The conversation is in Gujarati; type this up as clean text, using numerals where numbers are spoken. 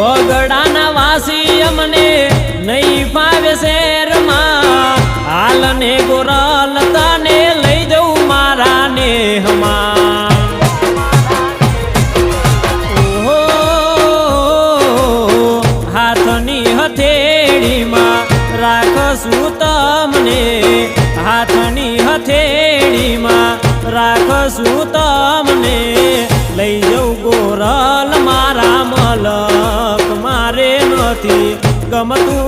બગડાના વાસી અમને નહીં ફાવે શેરમાં હાલ ને ગોરલ તને લઈ જઉં મારા નેહમાં ઓહો હાથની હથેળીમાં રાખશું તમને હાથની હથેળીમાં રાખશું તમને લઈ જઉં ગોરલ મારા મલક મારે નથી ગમતું